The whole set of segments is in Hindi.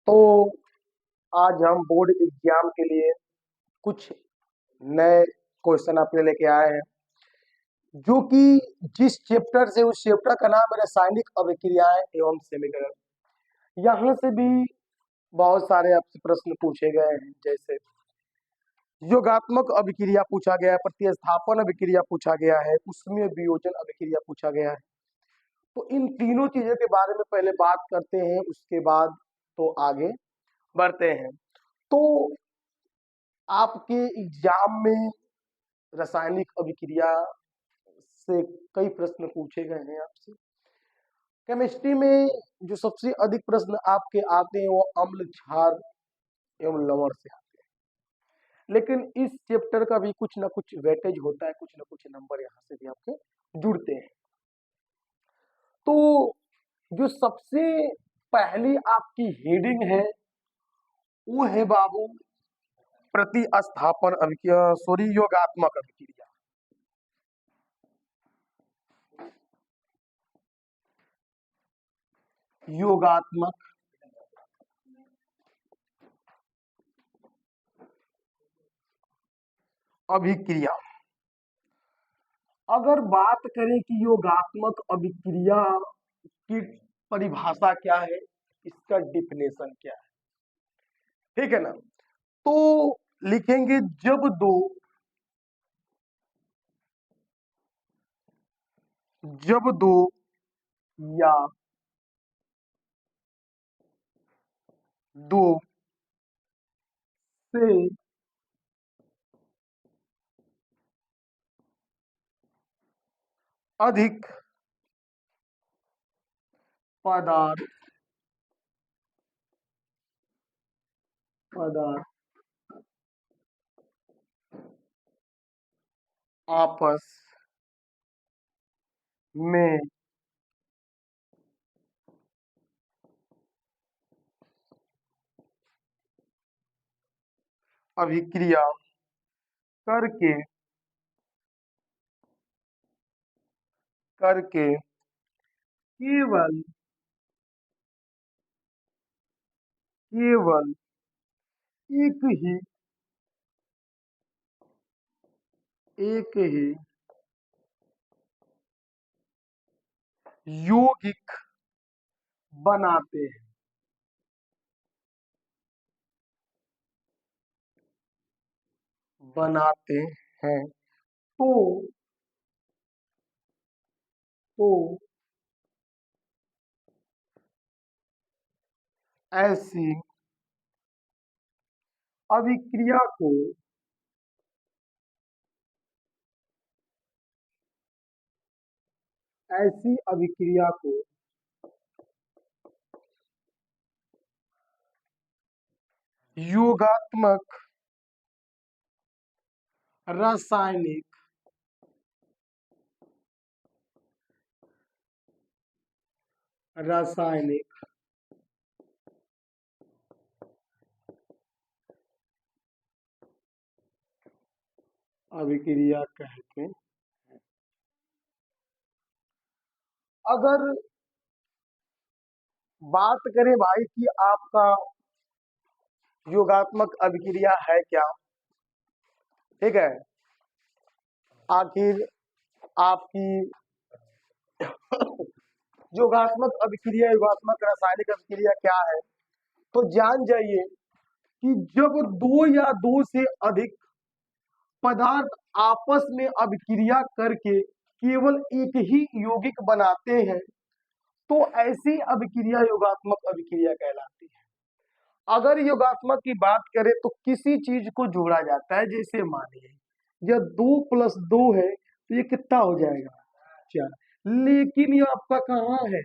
तो आज हम बोर्ड एग्जाम के लिए कुछ नए क्वेश्चन आपके लिए लेके आए हैं, जो कि जिस चैप्टर से, उस चैप्टर का नाम है रासायनिक अभिक्रियाएं एवं समीकरण। यहाँ से भी बहुत सारे आपसे प्रश्न पूछे गए हैं, जैसे योगात्मक अभिक्रिया पूछा गया है, प्रतिस्थापन अभिक्रिया पूछा गया है, उष्मीय वियोजन अभिक्रिया पूछा गया है। तो इन तीनों चीजों के बारे में पहले बात करते हैं, उसके बाद तो आगे बढ़ते हैं। तो आपके एग्जाम में रासायनिक अभिक्रिया से कई प्रश्न पूछे गए हैं आपसे। केमिस्ट्री में जो सबसे अधिक प्रश्न आपके आते हैं वो अम्ल, क्षार एवं लवण से आते हैं, लेकिन इस चैप्टर का भी कुछ ना कुछ वेटेज होता है, कुछ ना कुछ नंबर यहाँ से भी आपके जुड़ते हैं। तो जो सबसे पहली आपकी हेडिंग है वो है बाबू प्रतिस्थापन अभिक्रिया, सॉरी योगात्मक अभिक्रिया। योगात्मक अभिक्रिया। अगर बात करें कि योगात्मक अभिक्रिया की परिभाषा क्या है, इसका डिफिनेशन क्या है, ठीक है ना। तो लिखेंगे जब दो या दो से अधिक पदार्थ आपस में अभिक्रिया करके केवल केवल एक ही यौगिक बनाते हैं। बनाते हैं तो ऐसी अभिक्रिया को ऐसी अभिक्रिया को योगात्मक रासायनिक अभिक्रिया कहते हैं। अगर बात करें भाई कि आपका योगात्मक अभिक्रिया है क्या, ठीक है, आखिर आपकी योगात्मक रासायनिक अभिक्रिया क्या है, तो जान जाइए कि जब दो या दो से अधिक पदार्थ आपस में अभिक्रिया करके केवल एक ही यौगिक बनाते हैं तो ऐसी अभिक्रिया योगात्मक अभिक्रिया कहलाती है। अगर योगात्मक की बात करें तो किसी चीज को जोड़ा जाता है, जैसे मानिए जब 2 + 2 है तो ये कितना हो जाएगा, 4। लेकिन ये आपका कहाँ है,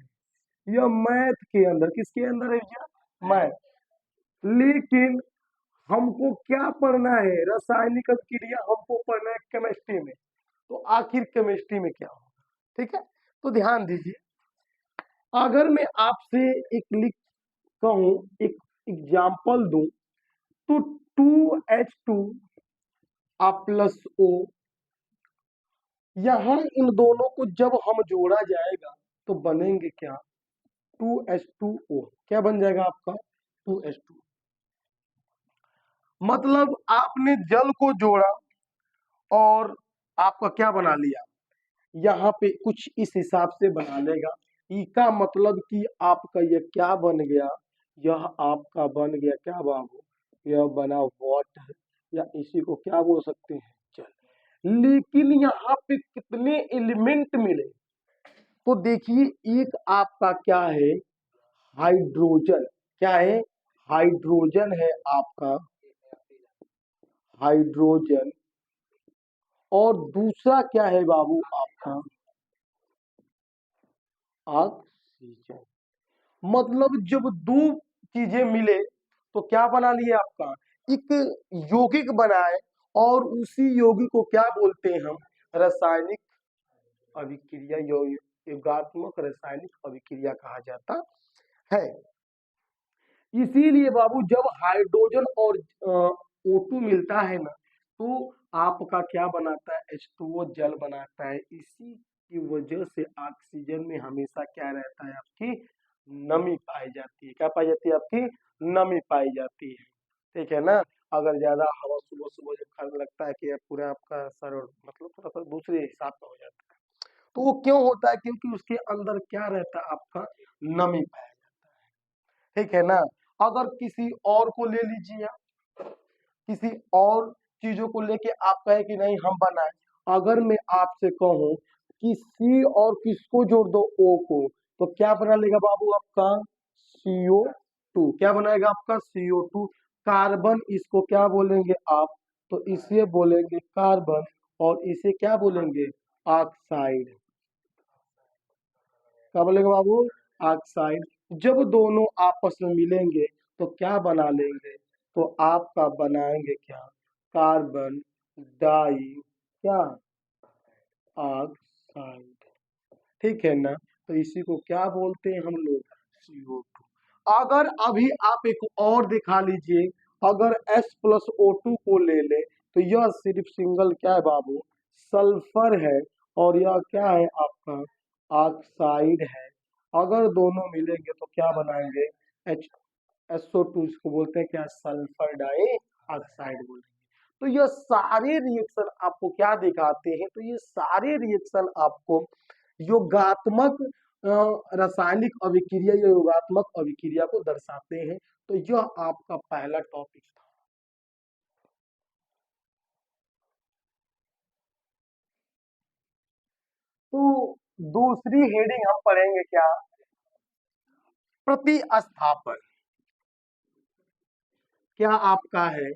यह मैथ के अंदर, किसके अंदर है भैया, मैथ। लेकिन हमको क्या पढ़ना है, रासायनिक अभिक्रिया हमको पढ़ना है केमिस्ट्री में। तो आखिर केमिस्ट्री में क्या होगा, ठीक है। तो ध्यान दीजिए, अगर मैं आपसे एक लिख कहूं, एक एग्जाम्पल दूं, तो 2H2 + O, यहां इन दोनों को जब हम जोड़ा जाएगा तो बनेंगे क्या, 2H2O क्या बन जाएगा आपका 2H2। मतलब आपने जल को जोड़ा और आपका क्या बना लिया, यहाँ पे कुछ इस हिसाब से बना लेगा। ई का मतलब कि आपका यह क्या बन गया, यह आपका बन गया क्या बाबू, यह बना वाटर, या इसी को क्या बोल सकते हैं जल। लेकिन यहाँ पे कितने एलिमेंट मिले, तो देखिए एक आपका क्या है हाइड्रोजन, क्या है हाइड्रोजन है आपका हाइड्रोजन, और दूसरा क्या है बाबू आपका ऑक्सीजन। मतलब जब दो चीजें मिले तो क्या बना लिए आपका एक यौगिक बनाए, और उसी यौगिक को क्या बोलते हैं हम रासायनिक अभिक्रिया, योगात्मक रासायनिक अभिक्रिया कहा जाता है। इसीलिए बाबू जब हाइड्रोजन और O2 मिलता है ना, तो आपका क्या बनाता है H2O जल बनाता है। इसी की वजह से ऑक्सीजन में हमेशा क्या रहता है आपकी नमी पाई जाती है। क्या पाई जाती है आपकी नमी पाई जाती है, ठीक है ना। अगर ज्यादा हवा सुबह सुबह जब खाने लगता है कि पूरा आपका सर मतलब थोड़ा सा दूसरे हिसाब का हो जाता है, तो वो क्यों होता है, क्योंकि उसके अंदर क्या रहता है आपका नमी पाया जाता है, ठीक है ना। अगर किसी और को ले लीजिए, किसी और चीजों को लेके आप कहे कि नहीं हम बनाए, अगर मैं आपसे कहूं कि सी और किसको जोड़ दो ओ को, तो क्या बना लेगा बाबू आपका CO2, क्या बनाएगा आपका CO2। कार्बन इसको क्या बोलेंगे आप, तो इसे बोलेंगे कार्बन, और इसे क्या बोलेंगे ऑक्साइड। क्या बोलेंगे बाबू ऑक्साइड। जब दोनों आपस में मिलेंगे तो क्या बना लेंगे, तो आपका बनाएंगे क्या कार्बन डाई क्या ऑक्साइड, ठीक है ना। तो इसी को क्या बोलते हैं हम लोग CO2। अगर अभी आप एक और दिखा लीजिए, अगर H+O2 को ले ले तो यह सिर्फ सिंगल क्या है बाबू सल्फर है, और यह क्या है आपका ऑक्साइड है। अगर दोनों मिलेंगे तो क्या बनाएंगे एच SO2, इसको बोलते हैं क्या सल्फर डाई ऑक्साइड बोलेंगे। तो ये सारे रिएक्शन आपको क्या दिखाते हैं, तो ये सारे रिएक्शन आपको योगात्मक रासायनिक अभिक्रिया या योगात्मक अभिक्रिया को दर्शाते हैं। तो यह आपका पहला टॉपिक था। तो दूसरी हेडिंग हम पढ़ेंगे क्या प्रतिस्थापन, क्या आपका है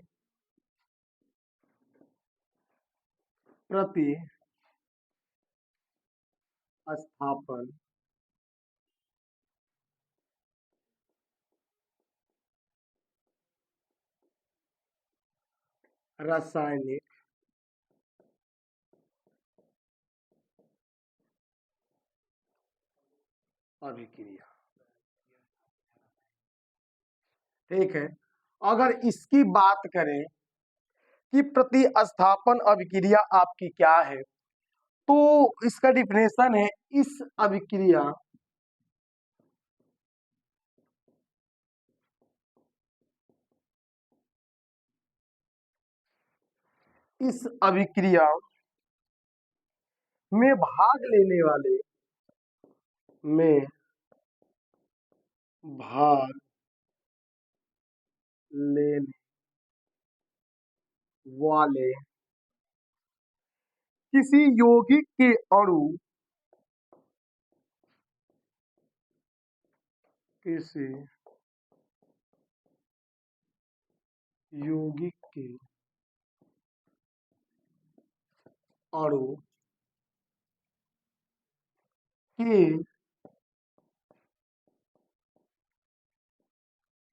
प्रतिस्थापन। रासायनिक अभिक्रिया, ठीक है। अगर इसकी बात करें कि प्रतिस्थापन अभिक्रिया आपकी क्या है, तो इसका डिफिनेशन है इस अभिक्रिया इस अभिक्रिया में भाग लेने वाले में भाग लेने वाले किसी यौगिक के अणु किसी यौगिक के अणु के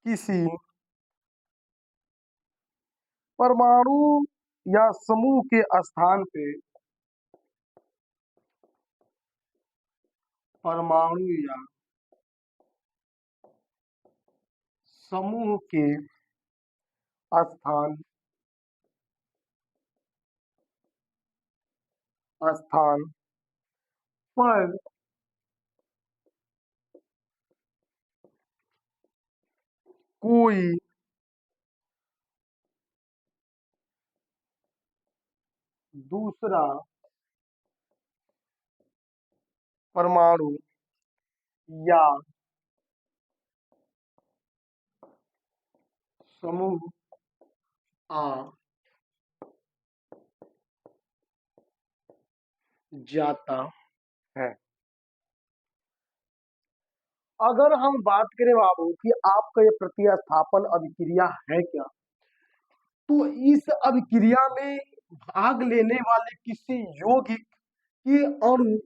किसी परमाणु या समूह के स्थान पे परमाणु या समूह के स्थान स्थान पर कोई दूसरा परमाणु या समूह आ जाता है। अगर हम बात करें बाबू कि आपका ये प्रतिस्थापन अभिक्रिया है क्या, तो इस अभिक्रिया में भाग लेने वाले किसी यौगिक के अणु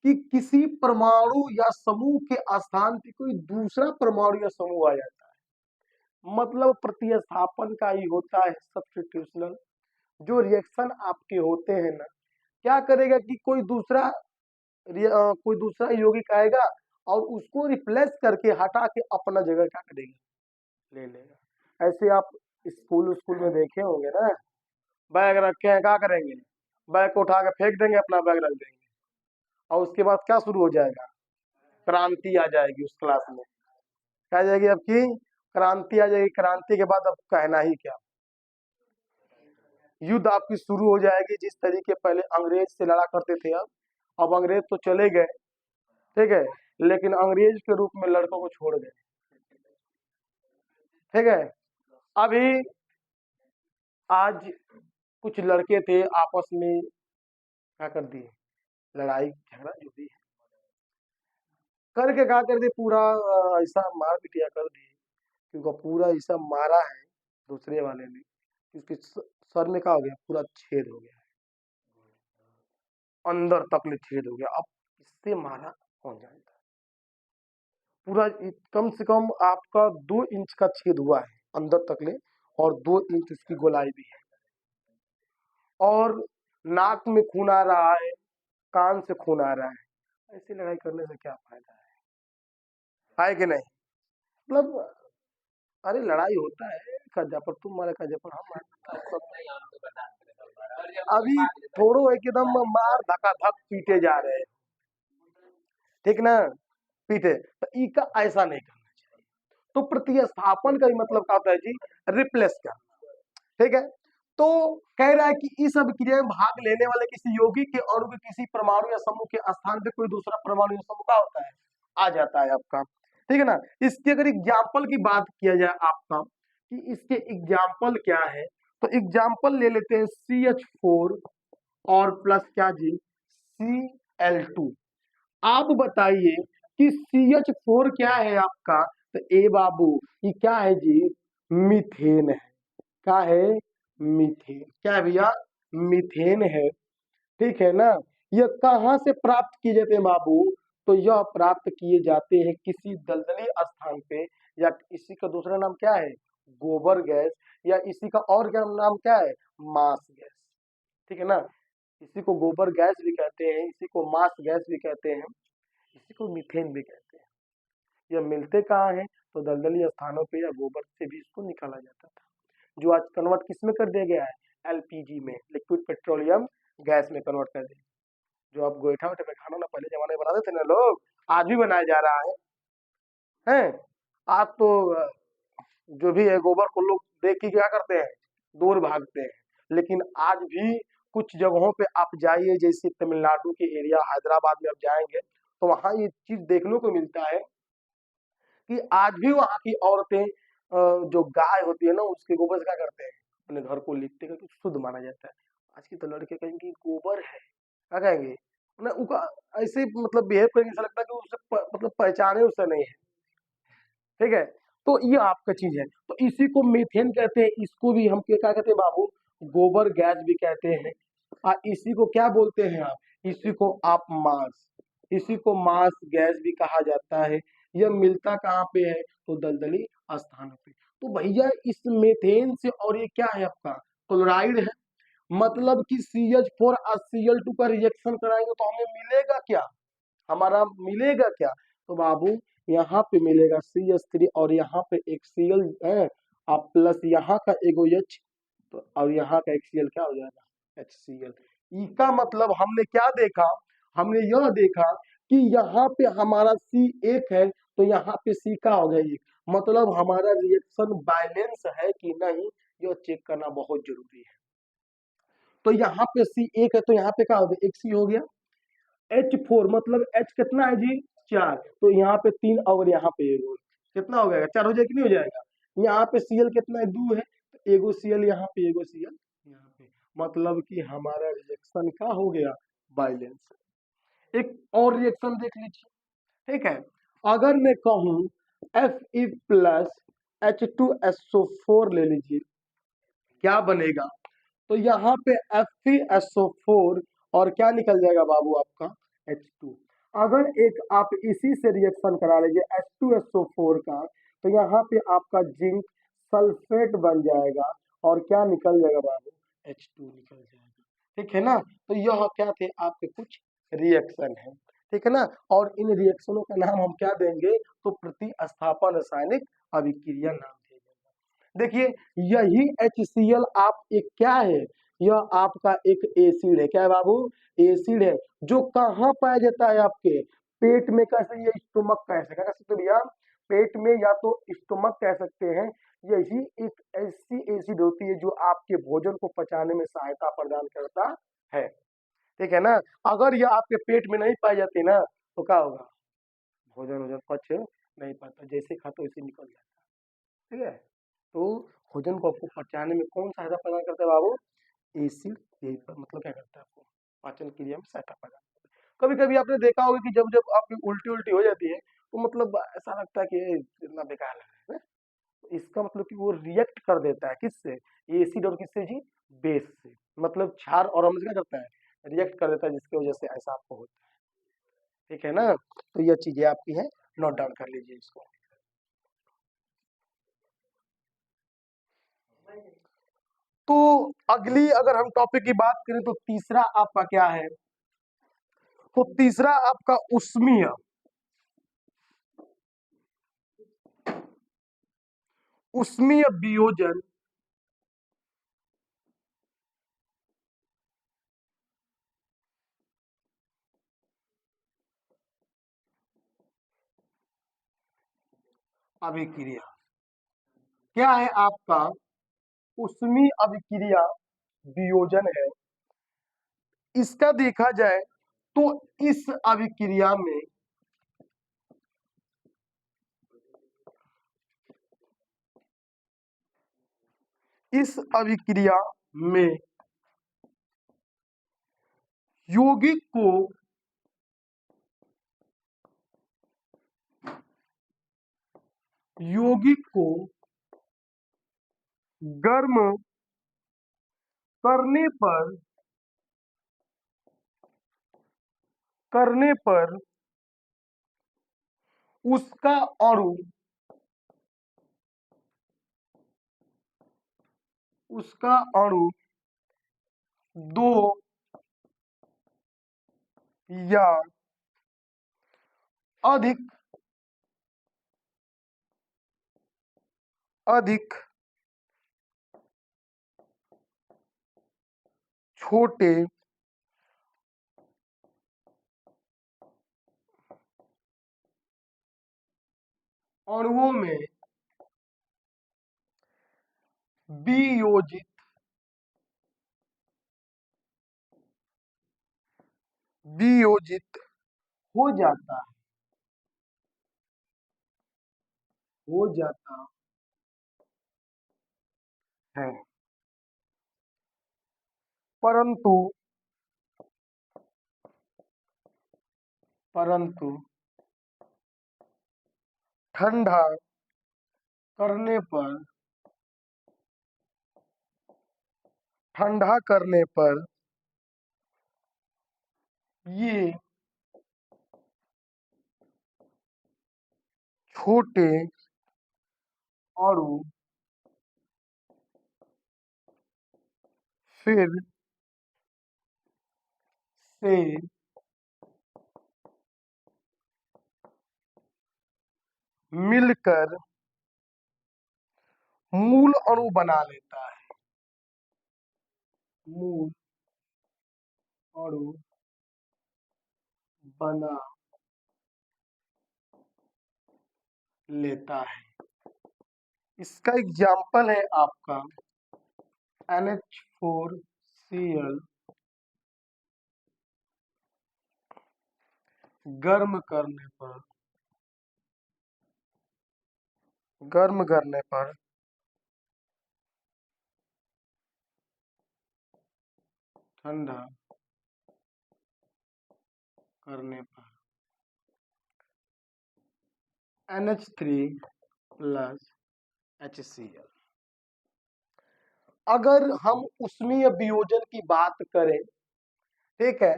की किसी परमाणु या समूह के स्थान पे कोई दूसरा परमाणु या समूह आ जाता है। मतलब प्रतिस्थापन का ही होता है सब्स्टिट्यूशनल। जो रिएक्शन आपके होते हैं ना, क्या करेगा कि कोई दूसरा यौगिक आएगा और उसको रिप्लेस करके हटा के अपना जगह क्या करेगा, ले लेगा। ऐसे आप स्कूल में देखे होंगे ना, बैग रखे हैं, क्या करेंगे, बैग को उठा के फेंक देंगे, अपना बैग रख देंगे, और उसके बाद क्या शुरू हो जाएगा, क्रांति आ जाएगी उस क्लास में। क्या आ जाएगी आपकी, क्रांति आ जाएगी। क्रांति के बाद अब कहना ही क्या, युद्ध आपकी शुरू हो जाएगी। जिस तरीके पहले अंग्रेज से लड़ा करते थे, अब अंग्रेज तो चले गए, ठीक है, लेकिन अंग्रेज के रूप में लड़कों को छोड़ गए, ठीक है। अभी आज कुछ लड़के थे, आपस में क्या कर दिए, लड़ाई झगड़ा जो भी करके क्या कर दिए, पूरा ऐसा मार पिटिया कर दिए, क्योंकि पूरा ऐसा मारा है दूसरे वाले ने, उसके सर में क्या हो गया, पूरा छेद हो गया, अंदर तक ले छेद हो गया। अब इससे मारा कौन जानता है, पूरा कम से कम आपका 2 इंच का छेद हुआ है अंदर तक ले, और 2 इंच उसकी गोलाई भी है, और नाक में खून आ रहा है, कान से खून आ रहा है। ऐसी लड़ाई करने से क्या फायदा है कि नहीं। मतलब अरे लड़ाई होता है, कजा पर तुम मारे, कजा पर हम मारे, अभी थोड़ो एकदम मार धक्का धक पीटे जा रहे हैं, ठीक ना, पीटे, तो इका ऐसा नहीं करना चाहिए। तो प्रतिस्थापन का मतलब क्या होता है जी, रिप्लेस करना, ठीक है। तो कह रहा है कि इस अभिक्रिया में भाग लेने वाले किसी यौगिक के अणु के किसी परमाणु या समूह के स्थान पे कोई दूसरा परमाणु या समूह का होता है, आ जाता है आपका, ठीक है ना। इसके अगर एग्जाम्पल की बात किया जाए आपका, कि इसके एग्जाम्पल क्या है, तो एग्जाम्पल ले लेते हैं CH4 और प्लस क्या जी, Cl2। आप बताइए कि CH4 क्या है आपका, तो ए बाबू ये क्या है जी, मीथेन है। क्या है, मीथेन। क्या है भैया, मीथेन है, ठीक है ना। यह कहां से प्राप्त किए जाते हैं बाबू, तो यह प्राप्त किए जाते हैं किसी दलदली स्थान पे, या इसी का दूसरा नाम क्या है, गोबर गैस, या इसी का और क्या नाम क्या है, मास गैस, ठीक है ना। इसी को गोबर गैस भी कहते हैं, इसी को मास गैस भी कहते हैं, इसी को मीथेन भी कहते हैं। यह मिलते कहाँ हैं, तो दलदली स्थानों पे या गोबर से भी इसको निकाला जाता था, जो आज कन्वर्ट किस में कर दिया गया है, LPG में, लिक्विड पेट्रोलियम गैस में कन्वर्ट कर दिया। जो आप गोईठा वोठे में खाना ना पहले जमाने में बनाते थे ना लोग, आज भी बनाया जा रहा है। आज तो जो भी है गोबर को लोग देख के क्या करते हैं, दूर भागते हैं। लेकिन आज भी कुछ जगहों पे आप जाइए, जैसे तमिलनाडु के एरिया, हैदराबाद में आप जाएंगे, तो वहाँ ये चीज देखने को मिलता है कि आज भी वहाँ की औरतें जो गाय होती है ना, उसके गोबर से क्या करते हैं, अपने घर को लिपते हैं, क्योंकि शुद्ध माना जाता है। आज की तो लड़के कहेंगे गोबर है, क्या कहेंगे ना, उनका ऐसे मतलब बिहेव करेंगे, ऐसा लगता है कि उससे मतलब पहचाने उससे नहीं है, ठीक है। तो ये आपका चीज है, तो इसी को मीथेन कहते हैं, इसको भी हम क्या कहते हैं बाबू, गोबर गैस भी कहते हैं। इसी को क्या बोलते हैं आप, इसी को आप मास, इसी को मास गैस भी कहा जाता है। यह मिलता कहाँ पे है, तो दलदली स्थानों पे। तो भैया इस मीथेन से, और ये क्या है आपका, क्लोराइड है, मतलब कि CH4 और Cl2 का रिएक्शन कराएंगे तो हमें मिलेगा क्या, हमारा मिलेगा क्या, तो बाबू यहाँ पे मिलेगा CH3, और यहाँ पे एक Cl है, आप प्लस यहाँ का एगो H, तो और यहाँ का एक Cl क्या हो जाएगा, HCl। इसका मतलब हमने क्या देखा, हमने यह देखा कि यहाँ पे हमारा C एक है, तो यहाँ पे C का हो गया एक, मतलब हमारा रिएक्शन बैलेंस है कि नहीं, यह चेक करना बहुत जरूरी है। तो यहाँ पे C1 है तो यहाँ पे क्या हो गया, एक C हो गया। H4 मतलब H कितना है जी, 4, तो यहाँ पे 3 और यहाँ पे एगो, कितना हो जाएगा, 4 हो जाएगा कि नहीं हो जाएगा। यहाँ पे Cl कितना है, 2 है, तो एगो Cl यहाँ पे, एगो Cl यहाँ पे, मतलब कि हमारा रिएक्शन क्या हो गया, बैलेंस। एक और रिएक्शन देख लीजिए, ठीक है। अगर मैं कहूँ Fe प्लस H2SO4 ले लीजिए, क्या बनेगा, तो यहाँ पे FeSO4 और क्या निकल जाएगा बाबू आपका H2। अगर एक आप इसी से रिएक्शन करा लीजिए H2SO4 का, तो यहाँ पे आपका जिंक सल्फेट बन जाएगा और क्या निकल जाएगा बाबू, H2 निकल जाएगा, ठीक है ना। तो यह क्या थे, आपके कुछ रिएक्शन है, ठीक है ना। और इन रिएक्शनों का नाम हम क्या देंगे, तो प्रतिस्थापन रासायनिक अभिक्रिया नाम देंगे। देखिए यही HCl आप एक क्या है, यह आपका एक एसिड है, क्या है बाबू, एसिड है, जो कहाँ पाया जाता है, आपके पेट में, कैसे, ये स्टोमक कह सकते भैया, पेट में या तो स्टोमक कह सकते हैं। यही एक ऐसी एसिड होती है जो आपके भोजन को पचाने में सहायता प्रदान करता है, ठीक है ना। अगर यह आपके पेट में नहीं पाई जाती ना, तो क्या होगा, भोजन वोजन पच नहीं पाता, जैसे खाते वैसे निकल जाता, ठीक है। तो भोजन को आपको पचाने में कौन सहायता प्रदान करता है बाबू, एसिड, यही मतलब क्या करता है, आपको पाचन क्रिया में सहायता प्रदान करता है। कभी कभी आपने देखा होगा कि जब जब आपकी उल्टी उल्टी हो जाती है, तो मतलब ऐसा लगता है कि ये इतना बेकार लग रहा है ना? तो इसका मतलब कि वो रिएक्ट कर देता है किससे, एसिड और किससे जी, बेस से, मतलब क्षार और अम्ल क्या करता है, रिएक्ट कर देता है, जिसकी वजह से ऐसा आपको होता है, ठीक है ना। तो यह चीजें आपकी है, नोट डाउन कर लीजिए इसको। तो अगली अगर हम टॉपिक की बात करें, तो तीसरा आपका क्या है, तो तीसरा आपका उष्मीय, उष्मीय वियोजन अभिक्रिया, क्या है आपका, उष्मीय अभिक्रिया वियोजन है। इसका देखा जाए तो इस अभिक्रिया में, इस अभिक्रिया में यौगिक को यौगिक को गर्म करने पर करने पर उसका अणु उसका अणु दो या अधिक अधिक छोटे अणुओं में वियोजित वियोजित हो जाता हो जाता है, परंतु परंतु ठंडा करने पर ठंडा करने पर ये छोटे अणु फिर से मिलकर मूल अणु बना लेता है, मूल अणु बना लेता है। इसका एग्जाम्पल है आपका NH4Cl गर्म करने पर ठंडा करने पर NH3+HCl। अगर हम उष्मीय वियोजन की बात करें, ठीक है,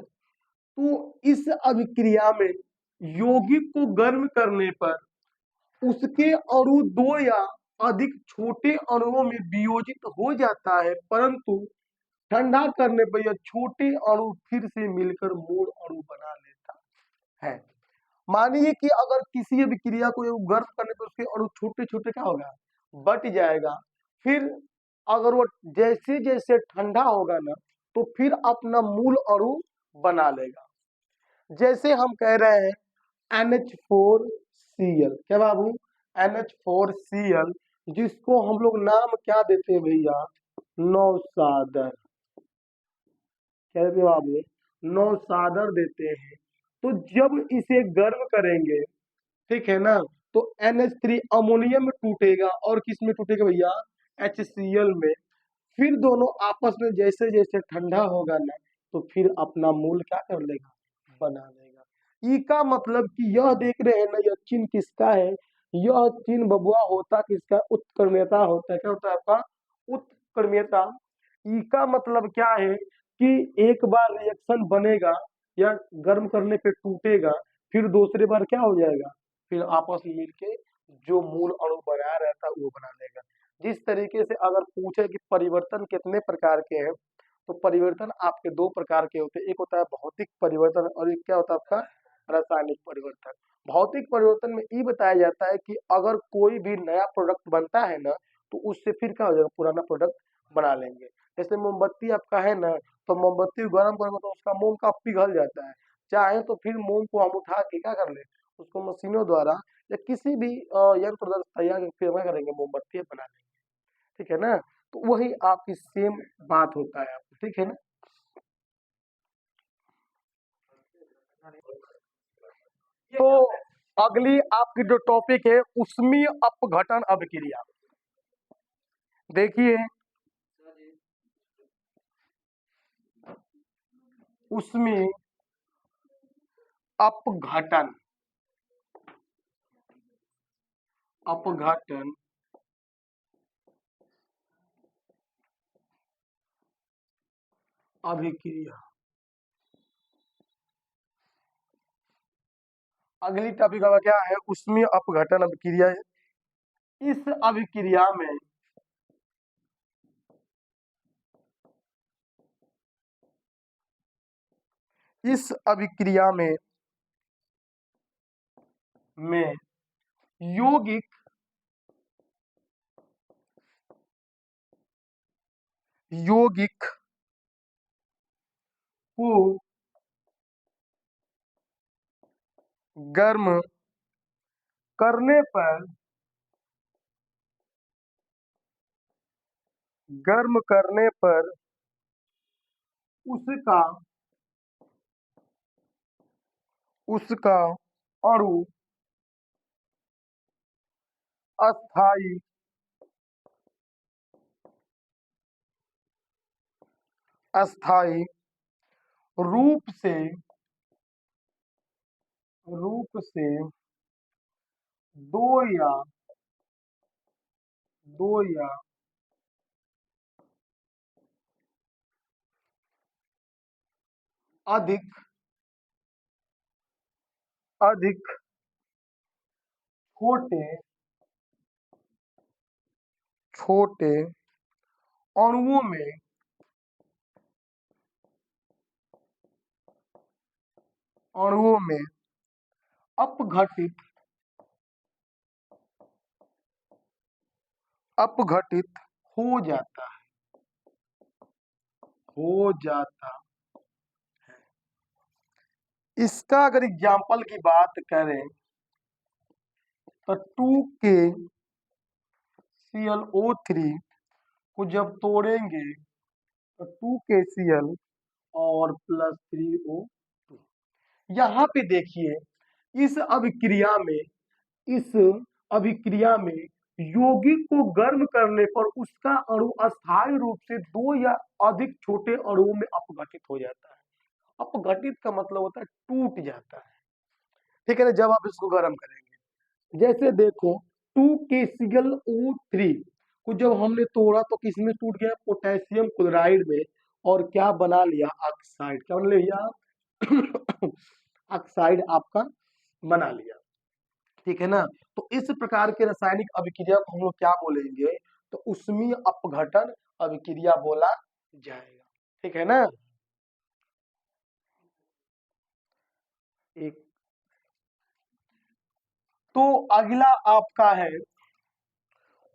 तो इस अभिक्रिया में यौगिक को गर्म करने पर उसके अणु दो या अधिक छोटे अणुओं में वियोजित हो जाता है, परंतु ठंडा करने पर यह छोटे अणु फिर से मिलकर मूल अणु बना लेता है। मानिए कि अगर किसी अभिक्रिया को गर्म करने पर उसके अणु छोटे छोटे क्या होगा, बट जाएगा। फिर अगर वो जैसे जैसे ठंडा होगा ना, तो फिर अपना मूल अणु बना लेगा। जैसे हम कह रहे हैं NH4Cl, क्या बाबू, NH4Cl, जिसको हम लोग नाम क्या देते हैं भैया, नौसादर, क्या देते हैं बाबू, नौसादर देते हैं। तो जब इसे गर्म करेंगे, ठीक है ना, तो NH3 अमोनियम में टूटेगा और किस में टूटेगा भैया, HCl में। फिर दोनों आपस में जैसे जैसे ठंडा होगा ना, तो फिर अपना मूल क्या कर लेगा, बना लेगा। ई का मतलब कि यह देख रहे हैं ना, यह चिन्ह किसका है, यह चिन्ह बबुआ होता किसका, उत्क्रमणीयता होता है। क्या होता है आपका, उत्क्रमणीयता। ई का मतलब क्या है कि एक बार रिएक्शन बनेगा या गर्म करने पे टूटेगा, फिर दूसरे बार क्या हो जाएगा, फिर आपस में मिलके जो मूल अणु बना रहता है वो बना लेगा। जिस तरीके से अगर पूछे कि परिवर्तन कितने प्रकार के हैं, तो परिवर्तन आपके दो प्रकार के होते हैं, एक होता है भौतिक परिवर्तन और एक क्या होता है आपका, रासायनिक परिवर्तन। भौतिक परिवर्तन में ये बताया जाता है कि अगर कोई भी नया प्रोडक्ट बनता है ना, तो उससे फिर क्या हो जाएगा, पुराना प्रोडक्ट बना लेंगे। जैसे मोमबत्ती आपका है ना, तो मोमबत्ती गर्म करेंगे तो उसका मोम का पिघल जाता है। चाहे तो फिर मोम को हम उठा के क्या कर ले, उसको मशीनों द्वारा या किसी भी यंत्र द्वारा तैयार करके क्या करेंगे, मोमबत्ती बना लेंगे। ठीक है ना, तो वही आपकी सेम बात होता है आपको, ठीक है ना। तो अगली आपकी जो टॉपिक है उष्मीय अपघटन अभिक्रिया, देखिए उष्मीय अपघटन अभिक्रिया। अगली टॉपिक का क्या है, उष्मीय अपघटन अभिक्रिया। इस अभिक्रिया में इस अभिक्रिया में यौगिक यौगिक को गर्म करने पर उसका उसका अणु अस्थाई अस्थाई रूप से दो या दो या अधिक अधिक छोटे छोटे अणुओं में अपघटित अपघटित हो जाता हो जाता। इसका अगर एग्जाम्पल की बात करें तो 2K ClO3 को जब तोड़ेंगे तो 2KCl और +3O2। यहाँ पे देखिए इस अभिक्रिया में यौगिक को गर्म करने पर उसका अणु अस्थायी रूप से 2 या अधिक छोटे अणुओं में अपघटित हो जाता है। अपघटित का मतलब होता है टूट जाता है, ठीक है ना, जब आप इसको गर्म करेंगे। जैसे देखो 2KClO3 को जब हमने तोड़ा तो किसमें टूट गया, पोटेशियम क्लोराइड में, और क्या बना लिया, ऑक्साइड। क्या बना लिया ऑक्साइड आपका बना लिया, ठीक है ना। तो इस प्रकार के रासायनिक अभिक्रिया को हम लोग क्या बोलेंगे, तो उष्मीय अपघटन अभिक्रिया बोला जाएगा, ठीक है ना। एक तो अगला आपका है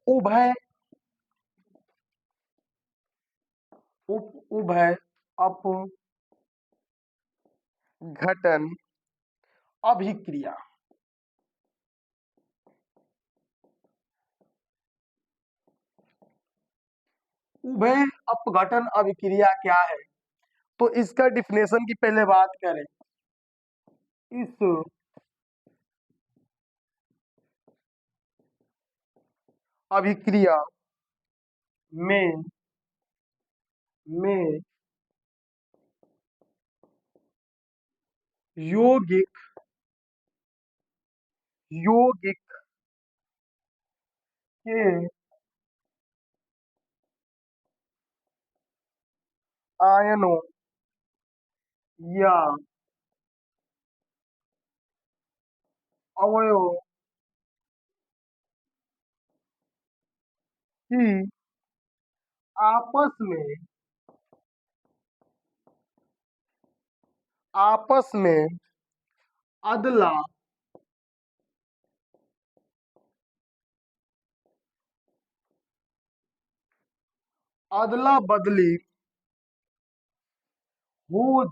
उभय उभय अपघटन अभिक्रिया। उभय अपघटन अभिक्रिया क्या है, तो इसका डिफिनेशन की पहले बात करें। इस अभिक्रिया में यौगिक के आयनों या अवयवों की आपस में अदला बदली हो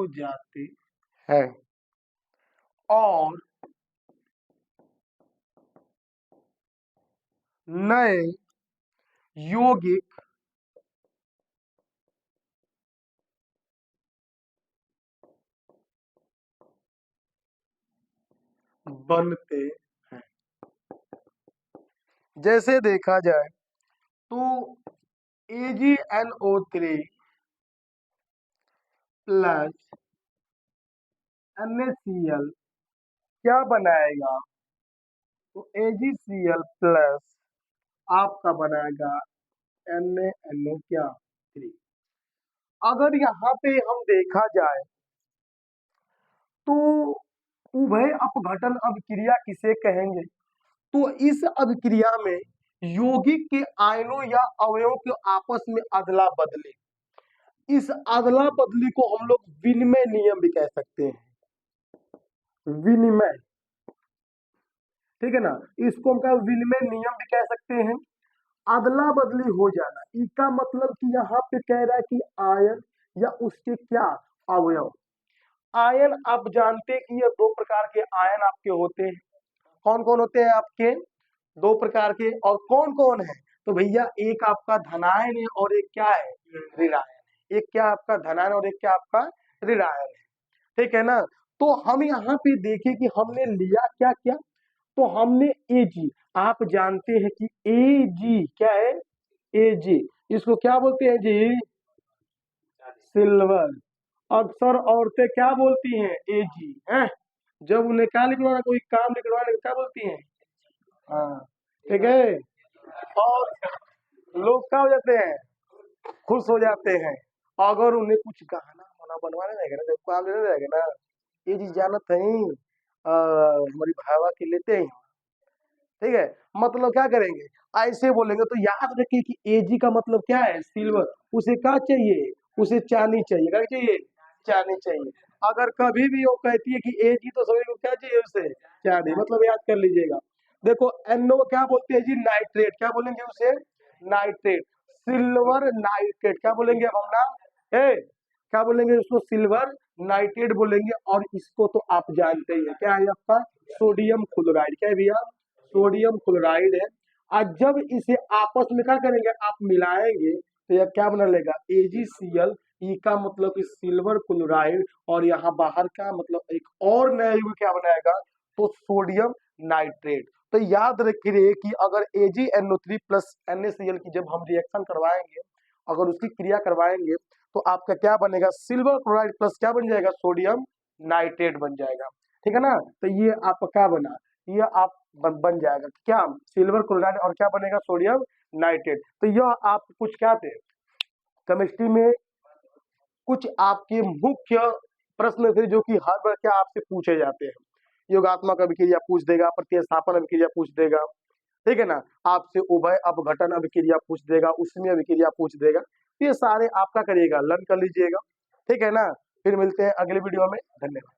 जाती है और नए यौगिक बनते हैं। जैसे देखा जाए तो AgNO3 प्लस NaCl क्या बनाएगा, तो AgCl प्लस आपका बनाएगा NaNO क्या 3। अगर यहाँ पे हम देखा जाए तो उभय अपघटन अभिक्रिया किसे कहेंगे, तो इस अभिक्रिया में यौगिक के आयनों या अवयवों के आपस में अदला बदली, इस अदला बदली को हम लोग विनिमय नियम भी कह सकते हैं, विनिमय, ठीक है ना, इसको हम क्या विनिमय नियम भी कह सकते हैं। अदला बदली हो जाना, इसका मतलब कि यहाँ पे कह रहा है कि आयन या उसके क्या अवयव। आयन आप जानते हैं कि ये 2 प्रकार के आयन आपके होते हैं। कौन कौन होते हैं आपके, 2 प्रकार के, और कौन कौन है, तो भैया एक आपका धनायन है और एक क्या है, ऋणायन। एक क्या आपका धनायन और एक क्या आपका ऋणायन है, ठीक है ना। तो हम यहाँ पे देखें कि हमने लिया क्या क्या, तो हमने Ag, आप जानते हैं कि Ag क्या है, Ag इसको क्या बोलते हैं जी, सिल्वर। अक्सर औरतें क्या बोलती हैं, Ag हैं, जब उन्हें क्या लिखवाना, कोई काम लिखवाने को क्या बोलती हैं, हाँ, ठीक है। और लोग क्या हो जाते हैं, खुश हो जाते हैं, अगर उन्हें कुछ गहना वना बनवाने रहेगा ना, जब काम लेने रहेगा ना, ये चीज जानत है हमारी भावा के लेते हैं, ठीक है। मतलब क्या करेंगे, ऐसे बोलेंगे, तो याद रखिए कि एजी का मतलब क्या है, सिल्वर। उसे क्या चाहिए, उसे चांदी चाहिए, क्या चाहिए, चांदी चाहिए। अगर कभी भी वो कहती है कि एजी, तो समझ लो क्या चाहिए उसे, चांदी, मतलब याद कर लीजिएगा। देखो एनओ क्या बोलते हैं जी, नाइट्रेट, क्या बोलेंगे उसे, नाइट्रेट। सिल्वर नाइट्रेट क्या बोलेंगे अब हम ना, क्या बोलेंगे उसको, सिल्वर नाइट्रेट बोलेंगे, और इसको तो आप जानते ही हैं, क्या है आपका सोडियम क्लोराइड। क्या है भैया, सोडियम क्लोराइड है। और जब इसे आपस में क्या करेंगे, आप मिलाएंगे तो यह क्या बना लेगा, AgCl। ई का मतलब कि सिल्वर क्लोराइड, और यहाँ बाहर का मतलब एक और नया युग क्या बनाएगा, तो सोडियम नाइट्रेट। तो याद रखिए कि अगर AgNO3 प्लस NaCl की जब हम रिएक्शन करवाएंगे, अगर उसकी क्रिया करवाएंगे, तो आपका क्या बनेगा, सिल्वर क्लोराइड प्लस क्या बन जाएगा, सोडियम नाइट्रेट बन जाएगा। ठीक है ना, तो ये आपका क्या बना, ये आप बन जाएगा क्या, सिल्वर क्लोराइड, और क्या बनेगा, सोडियम नाइट्रेट। तो यह आप कुछ क्या थे केमिस्ट्री में, कुछ आपके मुख्य प्रश्न थे जो कि हर बार क्या आपसे पूछे जाते हैं। योगात्मक अभिक्रिया पूछ देगा, प्रतिस्थापन अभिक्रिया पूछ देगा, ठीक है ना, आपसे उभय अपघटन अभिक्रिया पूछ देगा, उष्मीय अभिक्रिया पूछ देगा। ये सारे आपका करिएगा, लर्न कर लीजिएगा। ठीक है ना, फिर मिलते हैं अगले वीडियो में। धन्यवाद।